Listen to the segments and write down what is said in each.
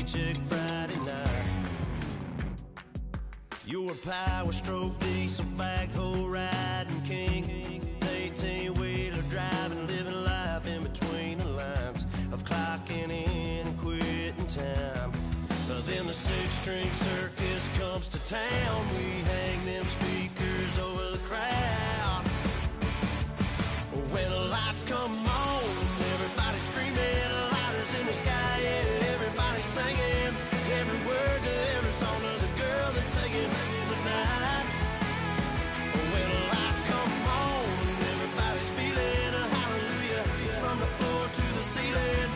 paycheck Friday night. You're a power stroke, diesel backhoe riding king, 18-wheeler driving, living life in between the lines of clocking in and quitting time. Then the six-string circus comes to town. We hang them speakers over the crowd. When the lights come on, everybody screaming, lighters in the sky, yeah, everybody singing every word to every song of the girl that's singing tonight. When the lights come on, everybody's feeling a hallelujah from the floor to the ceiling.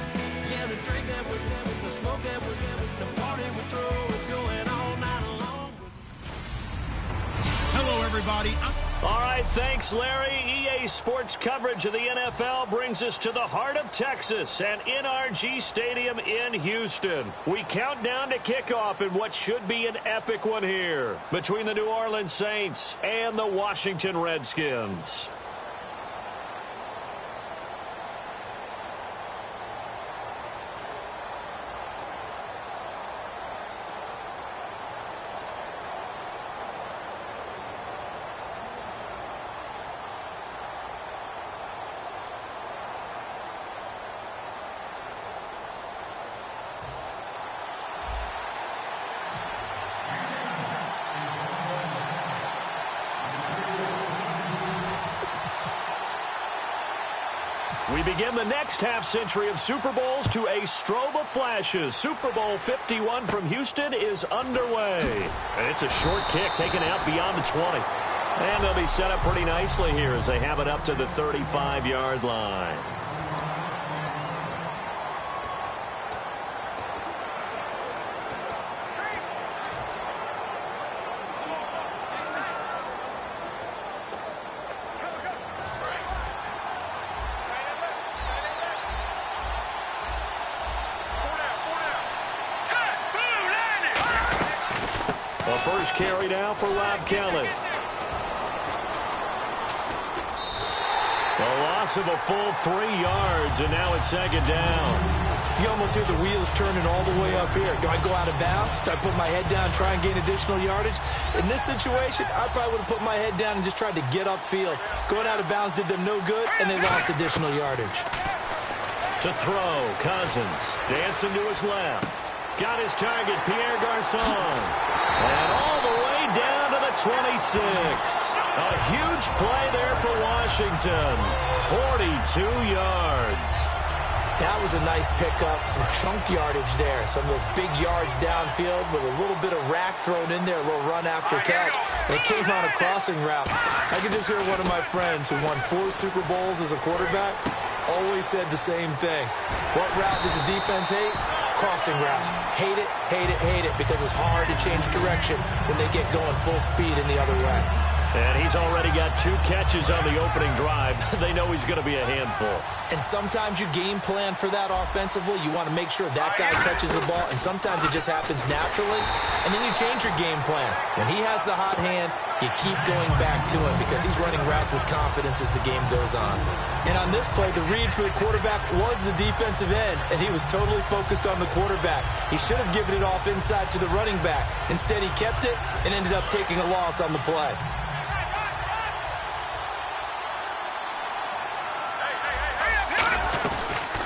Yeah, the drink that we're having, the smoke that we're having, the party we throw, it's going all night long. Hello, everybody. All right, thanks, Larry. EA Sports coverage of the NFL brings us to the heart of Texas and NRG Stadium in Houston. We count down to kickoff in what should be an epic one here between the New Orleans Saints and the Washington Redskins. We begin the next half-century of Super Bowls to a strobe of flashes. Super Bowl 51 from Houston is underway. And it's a short kick taken out beyond the 20. And they'll be set up pretty nicely here as they have it up to the 35-yard line. First carry now for Rob Kelly. A loss of a full 3 yards, and now it's second down. You almost hear the wheels turning all the way up here. Do I go out of bounds? Do I put my head down, try and gain additional yardage? In this situation, I probably would have put my head down and just tried to get upfield. Going out of bounds did them no good, and they lost additional yardage. To throw, Cousins dancing to his left. Got his target, Pierre Garçon. And all the way down to the 26. A huge play there for Washington. 42 yards. That was a nice pickup, some chunk yardage there. Some of those big yards downfield with a little bit of rack thrown in there, a little run after catch. And it came on a crossing route. I could just hear one of my friends who won 4 Super Bowls as a quarterback always said the same thing. What route does the defense hate? Crossing route. Hate it, hate it, hate it, because it's hard to change direction when they get going full speed in the other way. And he's already got 2 catches on the opening drive. They know he's going to be a handful. And sometimes you game plan for that offensively. You want to make sure that guy touches the ball, and sometimes it just happens naturally. And then you change your game plan. When he has the hot hand, you keep going back to him because he's running routes with confidence as the game goes on. And on this play, the read for the quarterback was the defensive end, and he was totally focused on the quarterback. He should have given it off inside to the running back. Instead, he kept it and ended up taking a loss on the play.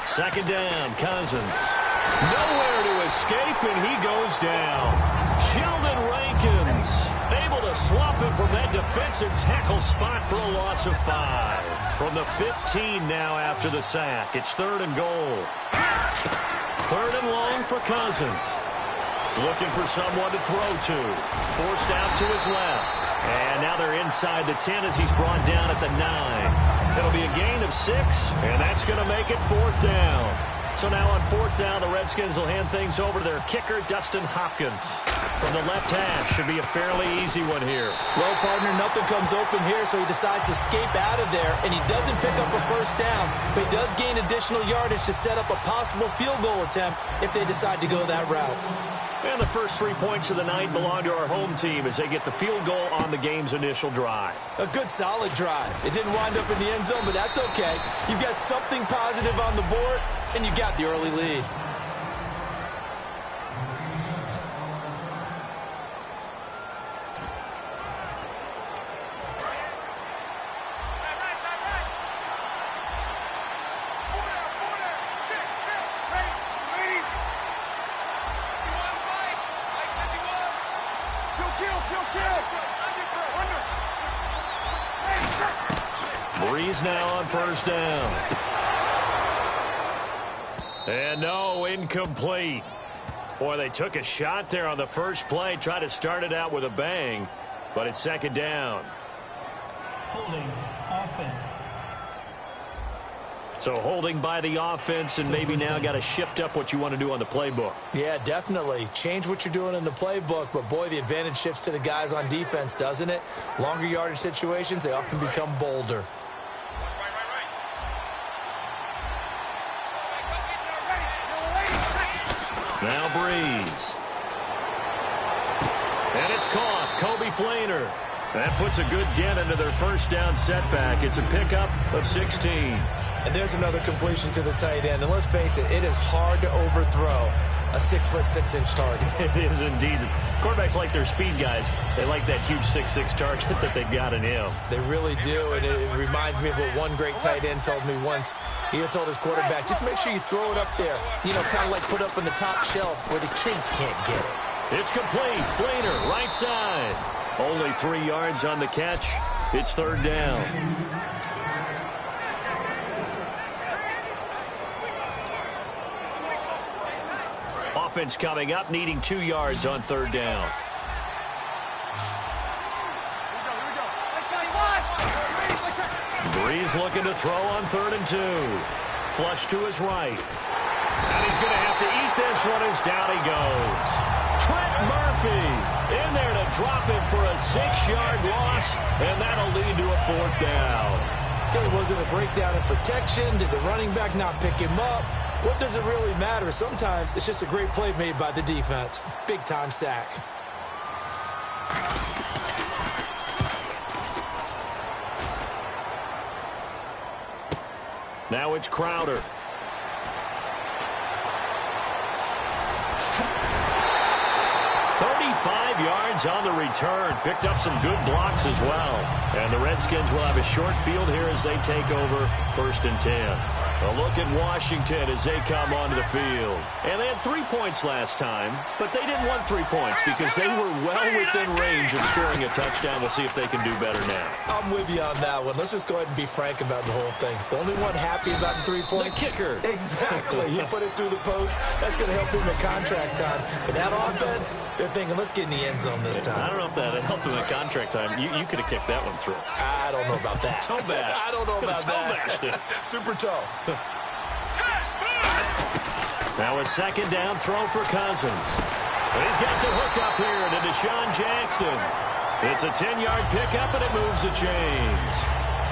Second down, Cousins. Nowhere to escape, and he goes down. Sheldon Rankins able to swap him from that defensive tackle spot for a loss of 5. From the 15 now after the sack. It's 3rd and goal. 3rd and long for Cousins. Looking for someone to throw to. Forced out to his left. And now they're inside the 10 as he's brought down at the 9. It'll be a gain of 6, and that's going to make it 4th down. So now on 4th down, the Redskins will hand things over to their kicker, Dustin Hopkins. From the left half, should be a fairly easy one here. Well, partner, nothing comes open here, so he decides to escape out of there, and he doesn't pick up a 1st down, but he does gain additional yardage to set up a possible field goal attempt if they decide to go that route. And the first 3 points of the night belong to our home team as they get the field goal on the game's initial drive. A good, solid drive. It didn't wind up in the end zone, but that's okay. You've got something positive on the board, and you got the early lead. Breeze now on first down. And no, incomplete. Boy, they took a shot there on the first play, tried to start it out with a bang, but it's second down. Holding offense. So holding by the offense, and maybe now got to shift up what you want to do on the playbook. Yeah, definitely. Change what you're doing in the playbook, but boy, the advantage shifts to the guys on defense, doesn't it? Longer yardage situations, they often become bolder. Now Breeze. And it's caught. Kobe Flainer. That puts a good dent into their first down setback. It's a pickup of 16. And there's another completion to the tight end. And let's face it, it is hard to overthrow a 6'6" target. It is indeed. Quarterbacks like their speed guys. They like that huge 6'6" target that they've got in him. They really do, and it reminds me of what one great tight end told me once. He had told his quarterback, just make sure you throw it up there, you know, kind of like put up on the top shelf where the kids can't get it. It's complete. Flainer, right side. Only 3 yards on the catch. It's third down. Offense coming up, needing 2 yards on third down. Breeze looking to throw on 3rd and 2. Flush to his right. And he's going to have to eat this one as down he goes. Trent Murphy in there to drop him for a 6-yard loss, and that'll lead to a 4th down. Okay, was it a breakdown in protection? Did the running back not pick him up? What does it really matter? Sometimes it's just a great play made by the defense. Big-time sack. Now it's Crowder. Yards on the return. Picked up some good blocks as well. And the Redskins will have a short field here as they take over 1st and 10. A look at Washington as they come onto the field. And they had 3 points last time, but they didn't want 3 points because they were well within range of scoring a touchdown. We'll see if they can do better now. I'm with you on that one. Let's just go ahead and be frank about the whole thing. The only one happy about the 3 points? The kicker. Exactly. He put it through the post. That's going to help him in contract time. But that offense, they're thinking, let's get in the end zone this time. I don't know if that helped him in contract time. You could have kicked that one through. I don't know about that. Toe bash. I don't know about that. Super toe. Now a 2nd down throw for Cousins. He's got the hook up here to Deshaun Jackson. It's a 10-yard pickup, and it moves the chains.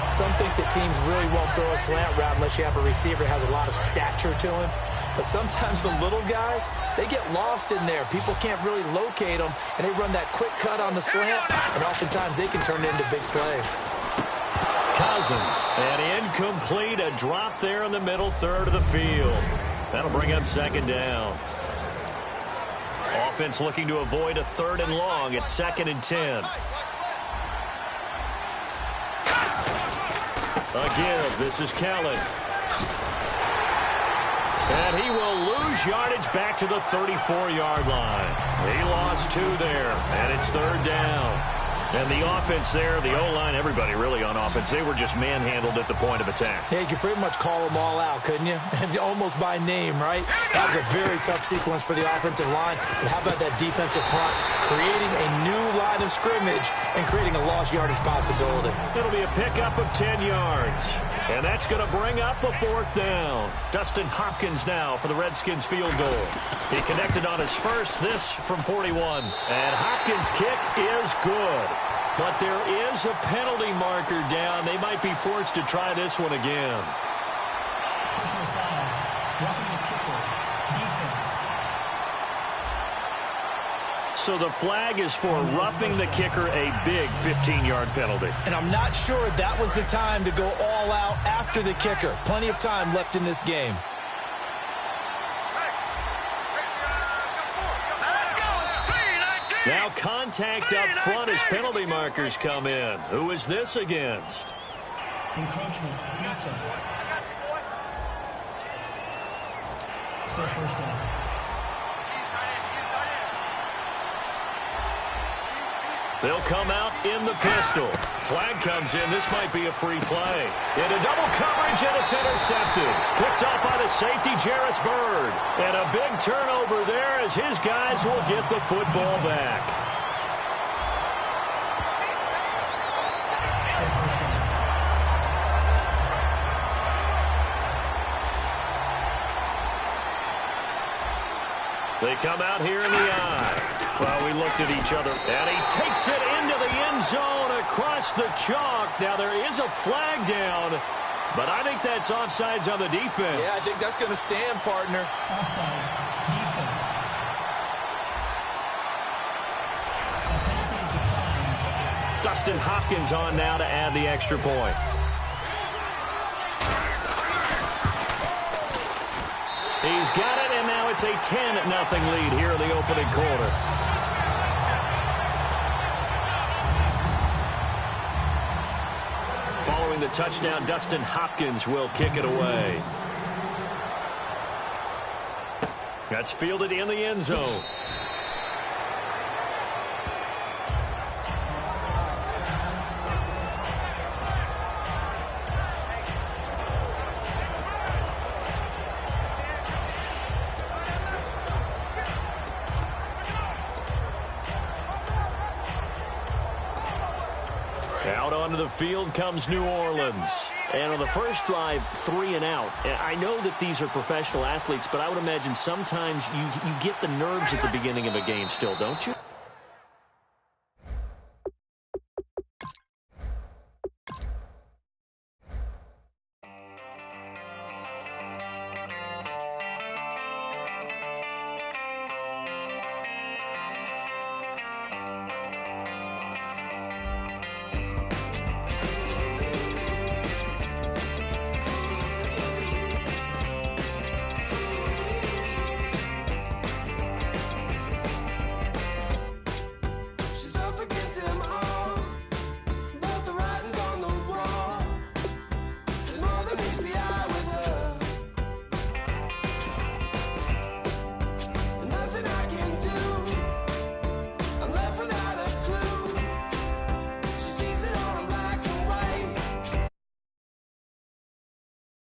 Some think that teams really won't throw a slant route unless you have a receiver that has a lot of stature to him. But sometimes the little guys, they get lost in there. People can't really locate them, and they run that quick cut on the slant, and oftentimes they can turn it into big plays. Cousins, and incomplete, a drop there in the middle third of the field. That'll bring up 2nd down. Offense looking to avoid a 3rd and long. It's 2nd and 10. Again, this is Kelly. And he will lose yardage back to the 34-yard line. He lost 2 there, and it's 3rd down. And the offense there, the O-line, everybody really on offense, they were just manhandled at the point of attack. Yeah, you could pretty much call them all out, couldn't you? Almost by name, right? That was a very tough sequence for the offensive line. But how about that defensive front creating a new line of scrimmage and creating a lost yardage possibility? It'll be a pickup of 10 yards. And that's going to bring up a 4th down. Dustin Hopkins now for the Redskins field goal. He connected on his first, this from 41. And Hopkins' kick is good. But there is a penalty marker down. They might be forced to try this one again. Personal foul. Roughing the kicker. Defense. So the flag is for roughing the kicker, a big 15-yard penalty. And I'm not sure that was the time to go all out after the kicker. Plenty of time left in this game. Now contact up front as penalty markers come in. Who is this against? Encroachment. Defense. Still 1st down. They'll come out in the pistol. Flag comes in. This might be a free play. Into double coverage, and it's intercepted. Picked up by the safety, Jarris Bird. And a big turnover there as his guys will get the football back. They come out here in the eye. Well, we looked at each other, and he takes it into the end zone across the chalk. Now, there is a flag down, but I think that's offsides on the defense. Yeah, I think that's going to stand, partner. Offside. Defense. The penalty is declined. Dustin Hopkins on now to add the extra point. He's got it, and now it's a 10-0 lead here in the opening quarter. Following the touchdown, Dustin Hopkins will kick it away. That's fielded in the end zone. Out onto the field comes New Orleans. And on the first drive, 3 and out. I know that these are professional athletes, but I would imagine sometimes you get the nerves at the beginning of a game still, don't you?